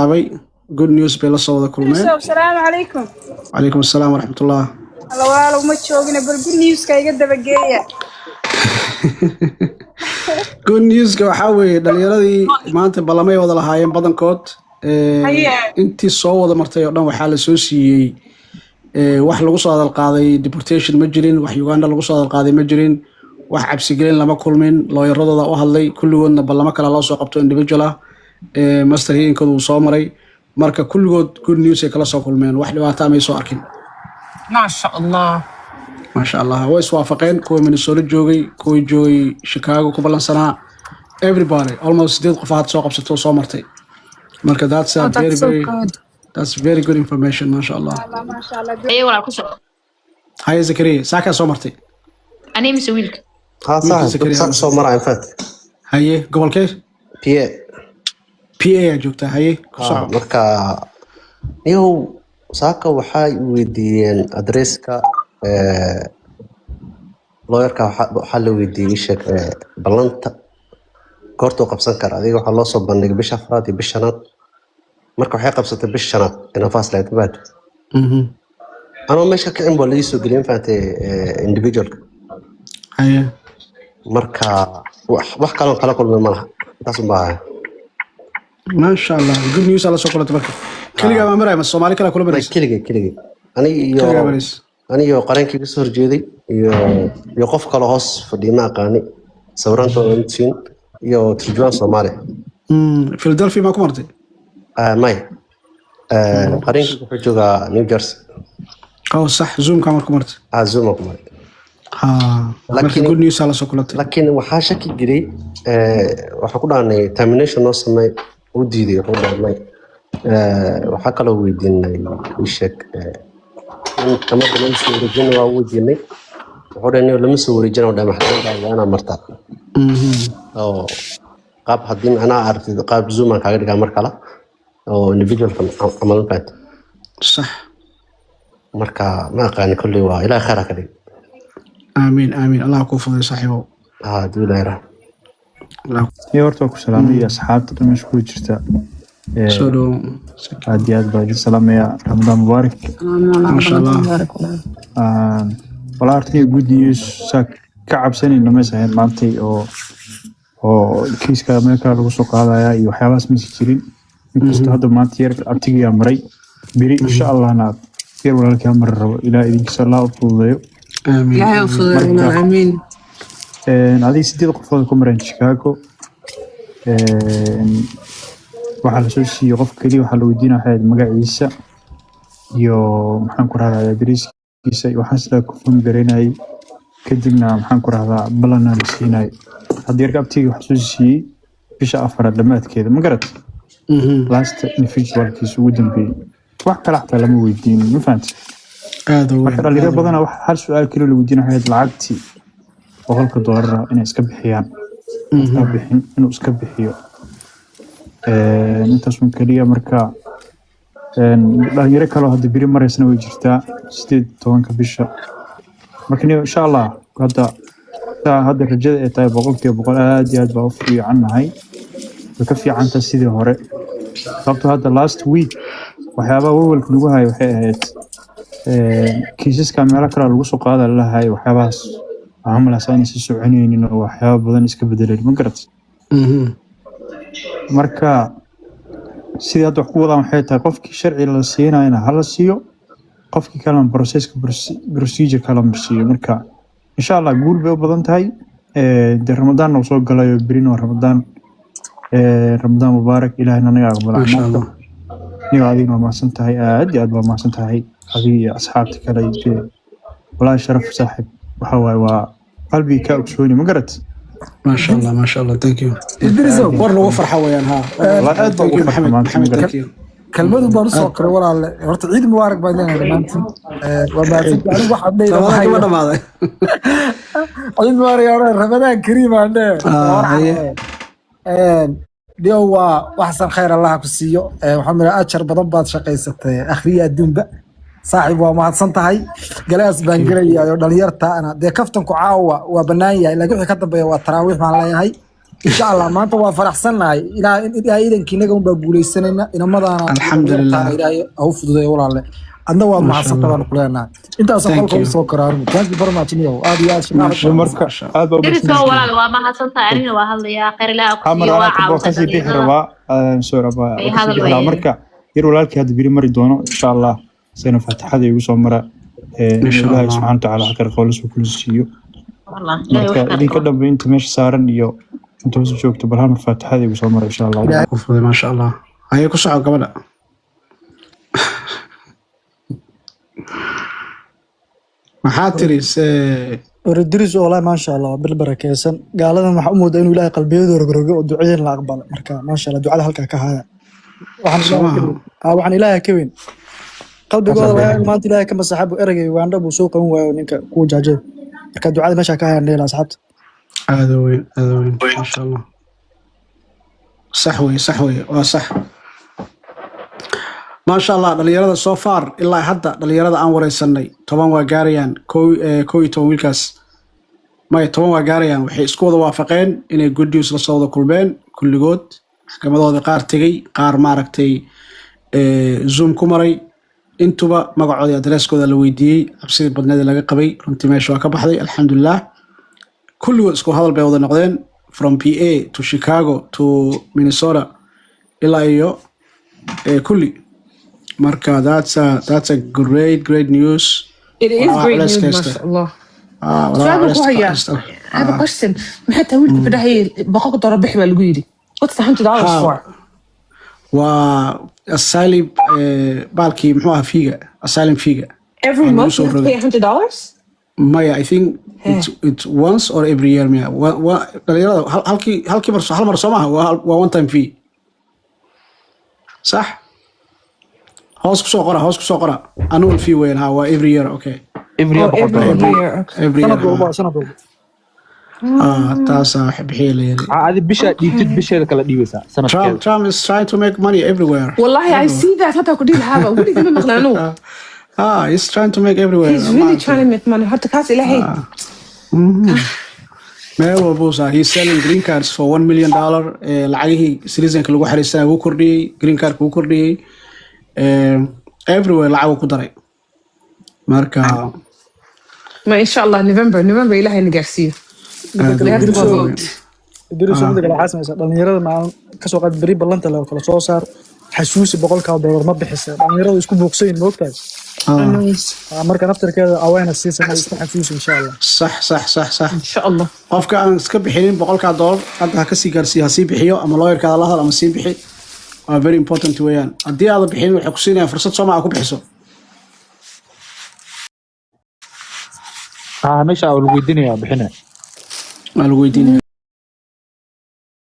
أبي good news بلا صوت كل ما. السلام عليكم. عليكم السلام ورحمة الله. الله والله وما تشوقنا بالgood news كاي قد بقية. good news كوحاوي دليردي ما أنت بلا ما يوضع لهاين بدن كوت. أنتي صوت مرتين يوم وحال سوسي wax lagu soo hadal qaaday deportation ma jirin wax Uganda lagu soo hadal qaaday ma jirin wax cabsi gelin lama kulmin looyaradooda u hadlay kulligoodna ballama kala loo soo qabto individual ah master hearing-kooda uu soo maray marka kulligood good news ay kala soo kulmeen wax dhibaato ah ma soo arkin ma sha Allah way iswaafaqeen kuwa Minnesota joogay kuwa joogay Chicago ku balansanaa everybody almost 8 qof aad soo qabsato soo martay marka that's a that's very good information ما شاء الله. ما شاء الله. أيوة ولا كوسة. هاي زكريا ساكا صومرتي. أنا مسويلك. صح صومر عن فات. هاي قبل كيف؟ PA جوكتا هاي. مركا يو ساكا وحاي ويدين أدريسكا لويركا وحال ويدي ويشك بلانتا كورتو قبسان كار هذه وحال الله صوب بندق بشافراتي بشنات marka waxay qabsatay bish shanaad in faas la tabaad ana meesha ka in booliisu gelin faatay individual haya marka wax kala kulmay malaha taas u baahay ma sha Allah good news ala soo qolatay marka kaliya ma maray ma Soomaali kala kula baris kaliya ani iyo qarankii ka soo horjeeday iyo qof kale hoos fadhiima aqaani sawirantooda intiin iyo turjubaan Soomaali Philadelphia ma ku martay ماي قرينك في جوجا نيو جيرسي أو صح زوم كامر كمرت زوم كمرت لكن good news على سوكلات لكن وحاشك جري وحكونا عن termination نص وديدي حولا ماي وحكى له ويدين ويشك كمان لما سوي رجنا ووديني وحولا إنه لما سوي رجنا وده محتاج أنا مرتاح أو قاب حدين أنا أعرف قاب زوم كأجر كامر كلا أو individual عمل فات صح مركا ما قاني كل يوم إلى آخره كذي آمين آمين الله يكون صاحبه دولا لا يورتوك سلام يا أصحاب تمش كوجرتا سلو عاديات باجي سلام يا رمضان مبارك ما شاء الله والله أرتني good news ساك كعب سنين لما سهل مانتي أو كيس كاميركا لو سوق هذا يا وحياس مسجلين inkastoo hadda maanta yarka abtigiyaa maray biri insha allahna yar walaalkaa mari rabo ilaa idinkiisa allah u fududeeyo amiin adiga 8 qofood ku mareen Chicago waxaa la soo siiyey qof kaliya waxaa la weydiinaa waxay magaciisa iyo maxaan ku rahdaa adresiisa iyo waxaan sida ku fahmi gareynayay kadibna maxaan ku rahdaa balana la siinay hadda yarka abtiga waxaa soo siiyey bisha 4 dhamaadkeeda ma garat last individual kiisu ugu dambeeyay wax kala xataa lama weydiin ma fahanti marka dhalinyaro badan wax hal su'aal kaliya la weydiinayo lacagtii $100 inay iska bixiyaan bixin inuu iska bixiyo intaas un kaliya marka dhalinyaro kale hadda biri mareysna way jirtaa 18 bisha marka insha Allah hadda rajada ay tahay 100% aad iyo aad baa u fiicanahay ka fiicanta sidii hore sababtoo hadda last week waxyaabaha walwalka lagu hayo waxay ahayd kiisaska meelo kale lagu soo qaadan lahaay waxyaabahaas maamulaas aan si soconaynin oo waxyaabo badan iska bedeleen ma garat marka sidii hadda wax ku wadaan waxay tahay qofkii sharci la siinayna hala siiyo qofkii kalena procedure kala marsiiyo marka insha Allah guul bay u badan tahay Ramadan oo soo galayo birino Ramadan رمضان مبارك إلهنا نياق بالعمل نياق هذه ما سنتهي أدي أدبا ما سنتهي هذه أصحابتك علي ولا شرف صاحب وحواي وقلبي كأكسوني ما قرأت ما شاء الله ما شاء الله thank you ورنا وفر حويان ها والله أدبا محمد thank you كلمة بارسو قرر ولا هرت عيد مبارك بعدين هذا وبعدين أنا واحد ليه عيد مبارك يا رمضان كريم عنده اليوم وحسن خير الله كسيو محمد أشر بضبط شقيسة أخرية الدنبا صاحب وما تصنتهاي جلاس بانجريا دليرتا أنا ده كفتن كعاوة وبناية إلا جوه كتب يا تراويح مع الله هاي إن شاء الله ما أنت وافرح سنة إلى إذا كنا قوم بقولي سنة إن ما ضانا الحمد لله. إلى أو فضي ولا الله عندنا ما مع شاء الله. سطر كلنا أنت أصلا Thank you. كل سو قرار كان في برما تنيو هذه يا ما شباب شاء الله marka ما شاء الله aad baa u deriska mahadsantahay. walaal waa mahadsantahay anigana waa hadlayaa khayr ilaaha ku Amar siiyo waa anaa caawisa kasii bixi dhalinyarada rabaa soo rabaa Ay hadal kasii weeye. marka yar walaalkii hadda biri mari doono insha Allah sayna faatixada igu soo mara Insha Ilaahay Allah. subxaanahu wa ta'aala xaqir qowlis uu kula siiyo wallah ilaahay marka wax idinka dambe inta meesha saaran iyo inta hoos joogto bal hal faatixada igu soo mara insha Allah وفضي ما شاء الله هيا كسعة قبل محاتريس وردريس والله ما شاء الله بالبركيسن قال لنا محمود انه الهي قلبيده رغرغو ودعيين لا اقبل marka ما شاء الله دعاء halka ka haya waxaan ilaahay ka weyn qalbigooda maanta ilaahay ka masaxabo eragay waandha buu soo qaban waayo ninka ku jaajay marka ducada meesha ka hayaan leela asxaabta هذا وين ما شاء الله صحوي وصح ما شاء الله dhalinyarada soo far ilaa hadda dhalinyarada aan wareysanay 10 waa gaarayaan kooy 10 wiilkaas may 10 waa gaarayaan waxay isku wada waafaqeen inay good news la soo wada kulmeen kulligood maxkamadooda qaar tagay qaar maaragtay zoom ku maray intuba magacooda addresskooda la weydiiyey cabsidii badneeda laga qabay runtii meesha waa ka baxday alxamdulilah kulligood isku hadal bay wada noqdeen from PA to Chicago to Minnesota ilaa iyo kulli marka that's a great news. It is great news, mashallah. سؤال وهي I have a question. maxay tahay wiilka fadhahay boqolka dollar bixi baa lagu yidhi what's the $100 for? waa asylum baalkii muxuu ahaa fiiga asylum fiiga Every month you have to pay $100? maya I think it's once or every year maya dhalinyarada halkii hal mar soo maaha waa one time fee صح hoos ku soo qora annual fee weyn ha waa every year okay every Oh, every year. Okay. every year sanad walba taasa wax bixiye leeyahay عادي بيشا ديبتد بيشا كلا ديبسا سنة كذا Trump is trying to make money everywhere والله I see that حتى كودي هذا ولي كمان مغلانو he's trying to make everywhere he's really trying to make money حتى كاس إلهي meel walba usaa he's selling green cards for $1 million lacagihii citizenka lagu xariisanaya wuu kordhiyey green cardka wuu kordhiyey everywhere lacag ku daray marka ما إن شاء الله November إلهي نقاسيه idris oo midda kale waxaa samaysa dhalinyarada macaan ka soo qaad beri ballanta la kala soo saar xasuusi $100 ma bixisa dhalinyaradu isku buuqsayin moogtahay marka naftarkeeda awareness si samay iska xasuusi insha Allah صح إن شاء الله qofka aan iska bixinin $100 hadda ha ka sii gaarsiiyo ha sii bixiyo ama lawyerkaada la hadal ama sii bixi waa very important weeyaan haddii aad bixinin waxay ku siinayaan fursad soo ma ku bixiso ماشي أول ويديني يا بحنا waa lagu weydiinaya